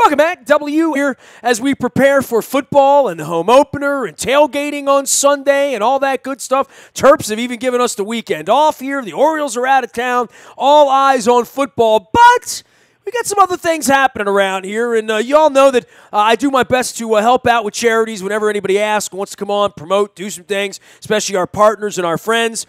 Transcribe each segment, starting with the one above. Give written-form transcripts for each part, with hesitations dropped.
Welcome back, W here, as we prepare for football and the home opener and tailgating on Sunday and all that good stuff. Terps have even given us the weekend off here. The Orioles are out of town. All eyes on football, but we got some other things happening around here, and you all know that I do my best to help out with charities whenever anybody asks, wants to come on, promote, do some things, especially our partners and our friends.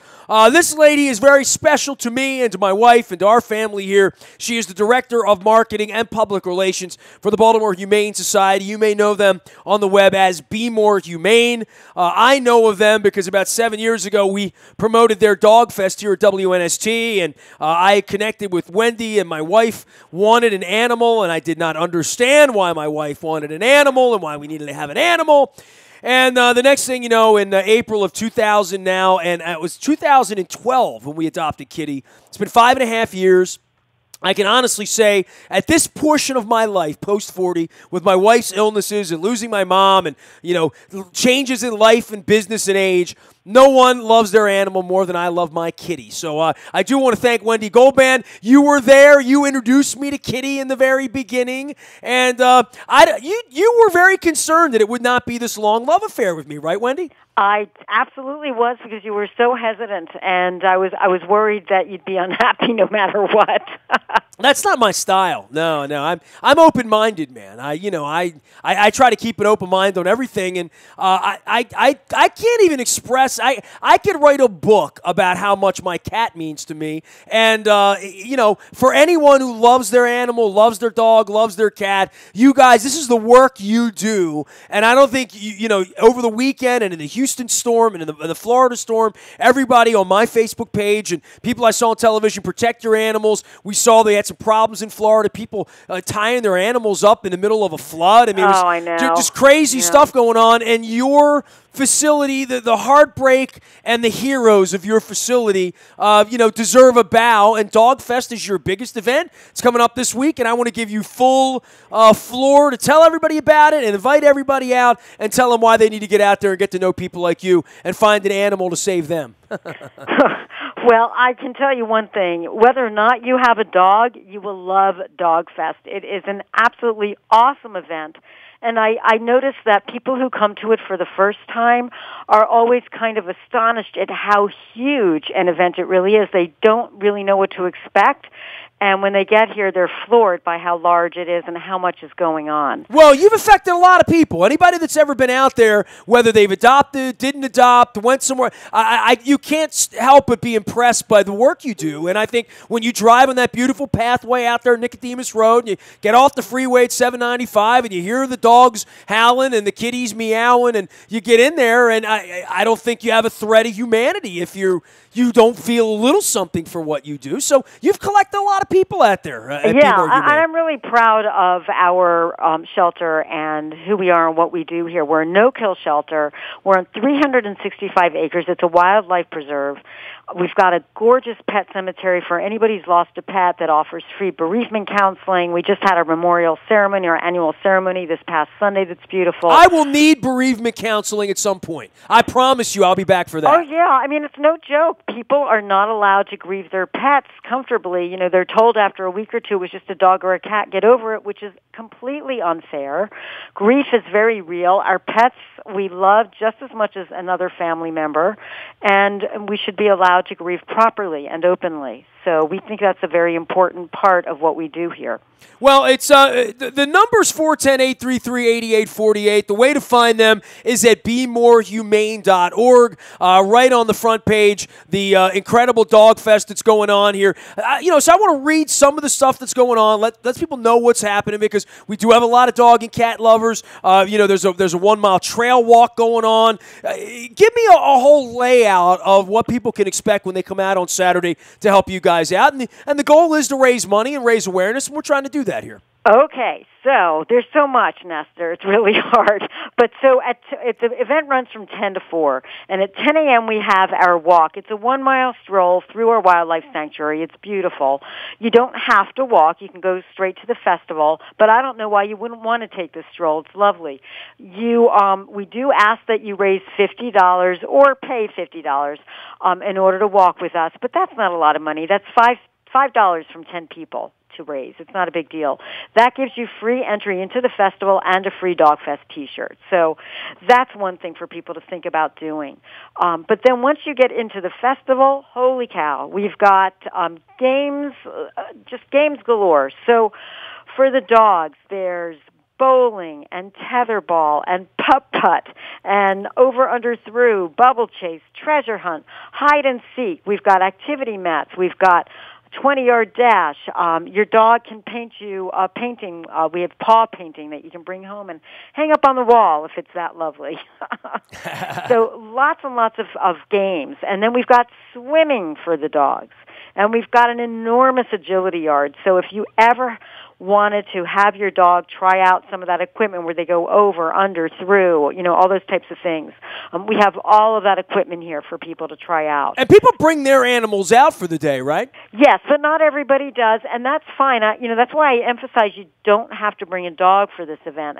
This lady is very special to me and to my wife and to our family here. She is the Director of Marketing and Public Relations for the Baltimore Humane Society. You may know them on the web as Be More Humane. I know of them because about 7 years ago we promoted their Dog Fest here at WNST, and I connected with Wendy, and my wife wanted an animal, and I did not understand why my wife wanted an animal and why we needed to have an animal. And the next thing you know, in April of 2000 now, and it was 2012 when we adopted Kitty. It's been 5.5 years. I can honestly say at this portion of my life, post-40, with my wife's illnesses and losing my mom and, changes in life and business and age, no one loves their animal more than I love my kitty. So I do want to thank Wendy Goldband. You were there. You introduced me to Kitty in the very beginning. And you were very concerned that it would not be this long love affair with me, right, Wendy? I absolutely was, because you were so hesitant, and I was worried that you'd be unhappy no matter what. That's not my style. No. I'm open-minded, man. I try to keep an open mind on everything, and I can't even express. I could write a book about how much my cat means to me, and for anyone who loves their animal, loves their dog, loves their cat, you guys, this is the work you do, and I don't think over the weekend and in the Houston storm and in the Florida storm, everybody on my Facebook page and people I saw on television, protect your animals. We saw they had some problems in Florida, people tying their animals up in the middle of a flood. I mean, I know. Just crazy stuff going on, and your facility, the heartbreak and the heroes of your facility, deserve a bow. And Dog Fest is your biggest event. It's coming up this week, and I want to give you full floor to tell everybody about it and invite everybody out and tell them why they need to get out there and get to know people like you and find an animal to save them. Well, I can tell you one thing. Whether or not you have a dog, you will love Dog Fest. It is an absolutely awesome event. And I notice that people who come to it for the first time are always kind of astonished at how huge an event it really is. They don't really know what to expect. And when they get here, they're floored by how large it is and how much is going on. Well, you've affected a lot of people. Anybody that's ever been out there, whether they've adopted, didn't adopt, went somewhere, you can't help but be impressed by the work you do. And I think when you drive on that beautiful pathway out there, Nicodemus Road, and you get off the freeway at 795, and you hear the dogs howling and the kitties meowing, and you get in there, and I don't think you have a threat of humanity if you don't feel a little something for what you do. So you've collected a lot of people out there. I'm really proud of our shelter and who we are and what we do here. We're a no-kill shelter. We're on 365 acres. It's a wildlife preserve. We've got a gorgeous pet cemetery for anybody who's lost a pet that offers free bereavement counseling. We just had our memorial ceremony, our annual ceremony this past Sunday that's beautiful. I will need bereavement counseling at some point. I promise you I'll be back for that. Oh, yeah. I mean, it's no joke. People are not allowed to grieve their pets comfortably. They're told after a week or two it was just a dog or a cat, get over it, which is completely unfair. Grief is very real. Our pets we love just as much as another family member, and we should be allowed to grieve properly and openly. So we think that's a very important part of what we do here. Well, it's the number's 410-833-8848. The way to find them is at BeMoreHumane.org. Right on the front page, the incredible Dog Fest that's going on here. So I want to read some of the stuff that's going on. Let people know what's happening, because we do have a lot of dog and cat lovers. There's a 1 mile trail walk going on. Give me a whole layout of what people can expect when they come out on Saturday to help you guys out. And the goal is to raise money and raise awareness, and we're trying to do that here. Okay, so there's so much, Nestor. It's really hard. But so the event runs from 10 to 4, and at 10 a.m. we have our walk. It's a 1 mile stroll through our wildlife sanctuary. It's beautiful. You don't have to walk. You can go straight to the festival, but I don't know why you wouldn't want to take this stroll. It's lovely. We do ask that you raise $50 or pay $50 in order to walk with us, but that's not a lot of money. That's $5 from 10 people to raise. It's not a big deal. That gives you free entry into the festival and a free Dog Fest T-shirt. So that's one thing for people to think about doing. But then once you get into the festival, holy cow, we've got games, just games galore. So for the dogs, there's bowling and tetherball and putt-putt and over-under through, bubble chase, treasure hunt, hide and seek. We've got activity mats. We've got 20-yard dash. Your dog can paint you a painting. We have paw painting that you can bring home and hang up on the wall if it's that lovely. So lots and lots of games. And then we've got swimming for the dogs. And we've got an enormous agility yard. So if you ever wanted to have your dog try out some of that equipment where they go over, under, through, all those types of things. We have all of that equipment here for people to try out. And people bring their animals out for the day, right? Yes, but not everybody does, and that's fine. That's why I emphasize you don't have to bring a dog for this event.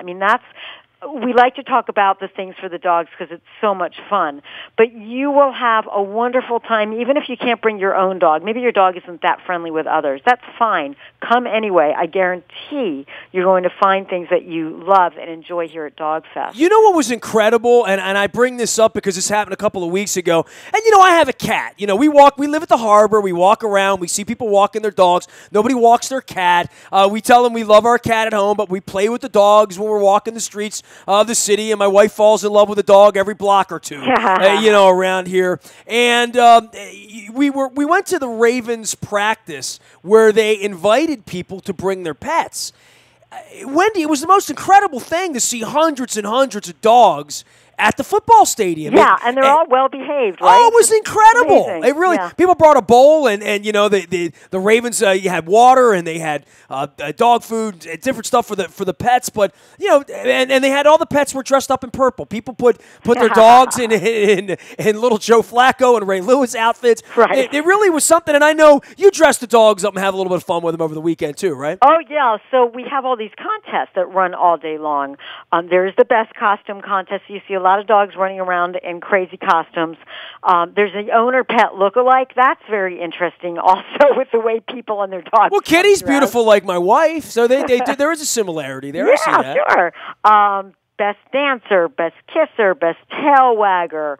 We like to talk about the things for the dogs because it's so much fun. But you will have a wonderful time, even if you can't bring your own dog. Maybe your dog isn't that friendly with others. That's fine. Come anyway. I guarantee you're going to find things that you love and enjoy here at Dog Fest. You know what was incredible? And I bring this up because this happened a couple of weeks ago. And, I have a cat. We live at the harbor. We walk around. We see people walking their dogs. Nobody walks their cat. We tell them we love our cat at home, but we play with the dogs when we're walking the streets of the city, and my wife falls in love with a dog every block or two, around here. And we went to the Ravens practice where they invited people to bring their pets. Wendy, it was the most incredible thing to see hundreds and hundreds of dogs at the football stadium. Yeah, and they're all well behaved, right? Oh, it was incredible. It really, people brought a bowl, and the Ravens, you had water, and they had dog food, different stuff for the pets, but and they had all the pets were dressed up in purple. People put their dogs in little Joe Flacco and Ray Lewis outfits. Right. It really was something, and I know you dressed the dogs up and have a little bit of fun with them over the weekend too, right? Oh yeah, so we have all these contests that run all day long. There's the best costume contest. You see a lot of dogs running around in crazy costumes. There's the owner-pet look-alike. That's very interesting also with the way people and their dogs. Well, Kitty's beautiful like my wife, so they there is a similarity there. Yeah, I see that. Sure. Best dancer, best kisser, best tail wagger,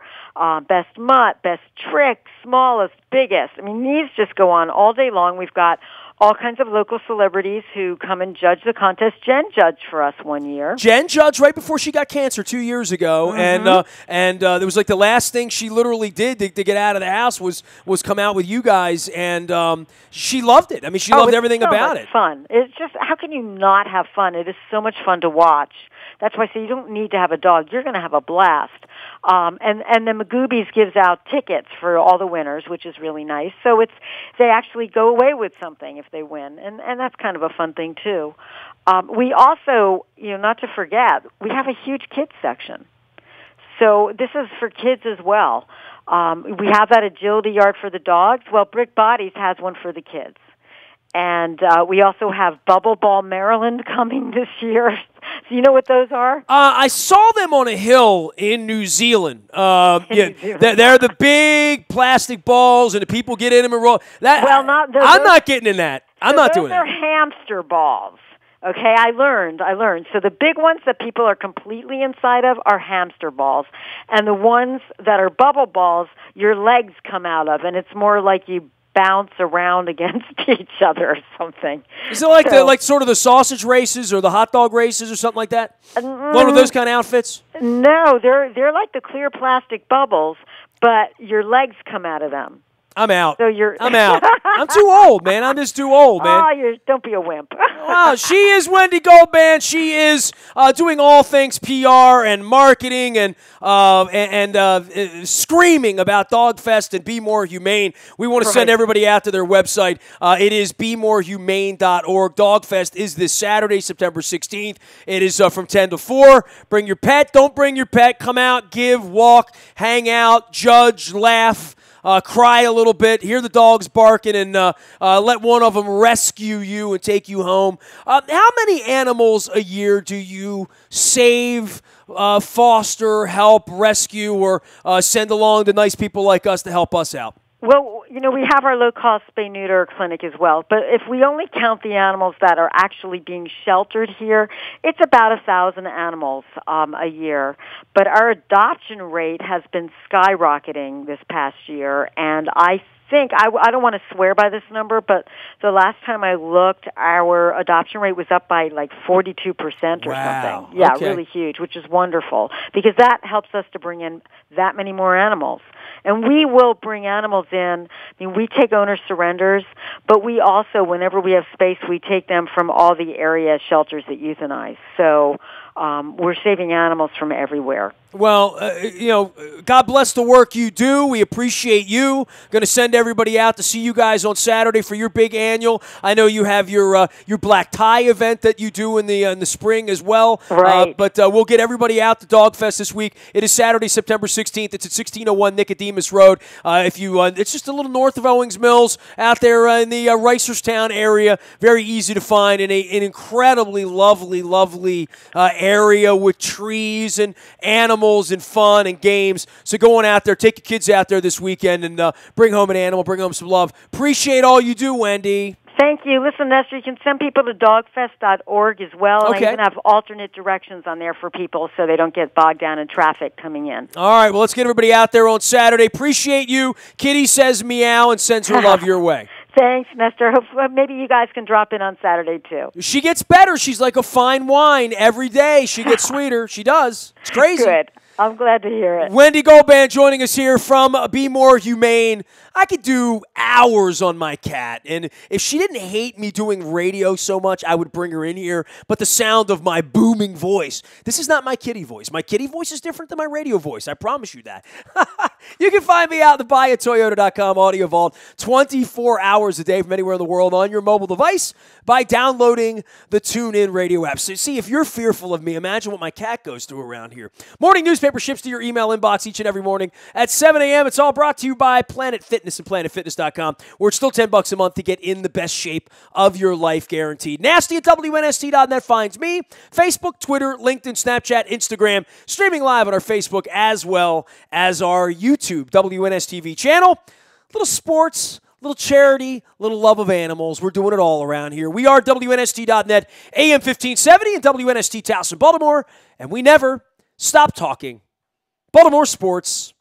best mutt, best trick, smallest, biggest. These just go on all day long. We've got all kinds of local celebrities who come and judge the contest. Jen judged for us one year. Jen judged right before she got cancer 2 years ago, and there was like the last thing she literally did to get out of the house was come out with you guys, and she loved it. She loved everything about it. Fun. It's just, how can you not have fun? It is so much fun to watch. That's why I say you don't need to have a dog. You're going to have a blast. And the Magoobies gives out tickets for all the winners, which is really nice. So they actually go away with something if they win, and that's kind of a fun thing too. We also, not to forget, we have a huge kids section. So this is for kids as well. We have that agility yard for the dogs. Well, Brick Bodies has one for the kids. And we also have Bubble Ball Maryland coming this year. So you know what those are? I saw them on a hill in New Zealand. They're the big plastic balls, and the people get in them and roll. I'm not getting in that. I'm not doing that. Those are hamster balls. Okay, I learned. So the big ones that people are completely inside of are hamster balls. And the ones that are bubble balls, your legs come out of, and it's more like you bounce around against each other or something. Is it like sort of the sausage races or the hot dog races or something like that? One of those kind of outfits? No, they're like the clear plastic bubbles, but your legs come out of them. I'm out. So I'm out. I'm too old, man. I'm just too old, man. Oh, don't be a wimp. She is Wendy Goldband. She is doing all things PR and marketing and screaming about Dog Fest and Be More Humane. We want to send everybody out to their website. It is BeMoreHumane.org. Dog Fest is this Saturday, September 16th. It is from 10 to 4. Bring your pet. Don't bring your pet. Come out, give, walk, hang out, judge, laugh. Cry a little bit, hear the dogs barking, and let one of them rescue you and take you home. How many animals a year do you save, foster, help, rescue, or send along to nice people like us to help us out? Well, we have our low-cost spay-neuter clinic as well. But if we only count the animals that are actually being sheltered here, it's about 1,000 animals a year. But our adoption rate has been skyrocketing this past year, and I don't want to swear by this number, but the last time I looked, our adoption rate was up by like 42% or something. Yeah, okay. Really huge, which is wonderful because that helps us to bring in that many more animals. And we will bring animals in. I mean, we take owner surrenders, but we also, whenever we have space, we take them from all the area shelters that euthanize. So we're saving animals from everywhere. Well, God bless the work you do. We appreciate you. Going to send everybody out to see you guys on Saturday for your big annual. I know you have your black tie event that you do in the spring as well. Right. But we'll get everybody out to Dog Fest this week. It is Saturday, September 16th. It's at 1601 Nicodemus Road. It's just a little north of Owings Mills out there in the Reisterstown area. Very easy to find in an incredibly lovely area with trees and animals and fun and games. So go on out there, take your kids out there this weekend and bring home an animal, bring home some love. Appreciate all you do, Wendy. Thank you. Listen, Nestor, you can send people to dogfest.org as well. Okay. And I even have alternate directions on there for people so they don't get bogged down in traffic coming in. All right, well, let's get everybody out there on Saturday. Appreciate you. Kitty says meow and sends her love your way. Thanks, Nestor. Hopefully, maybe you guys can drop in on Saturday, too. She gets better. She's like a fine wine. Every day she gets sweeter. She does. It's crazy. Good. I'm glad to hear it. Wendy Goldband joining us here from Be More Humane. I could do hours on my cat, and if she didn't hate me doing radio so much, I would bring her in here, but the sound of my booming voice, this is not my kitty voice. My kitty voice is different than my radio voice. I promise you that. You can find me out at the buyatoyota.com audio vault 24 hours a day from anywhere in the world on your mobile device by downloading the TuneIn radio app. So see, if you're fearful of me, imagine what my cat goes through around here. Morning newspaper ships to your email inbox each and every morning at 7 a.m. It's all brought to you by Planet Fitness and PlanetFitness.com, where it's still $10 a month to get in the best shape of your life, guaranteed. Nasty at WNST.net finds me. Facebook, Twitter, LinkedIn, Snapchat, Instagram, streaming live on our Facebook as well as our YouTube WNSTV channel. Little sports, little charity, little love of animals. We're doing it all around here. We are WNST.net, AM 1570 and WNST Towson, Baltimore, and we never stop talking Baltimore sports.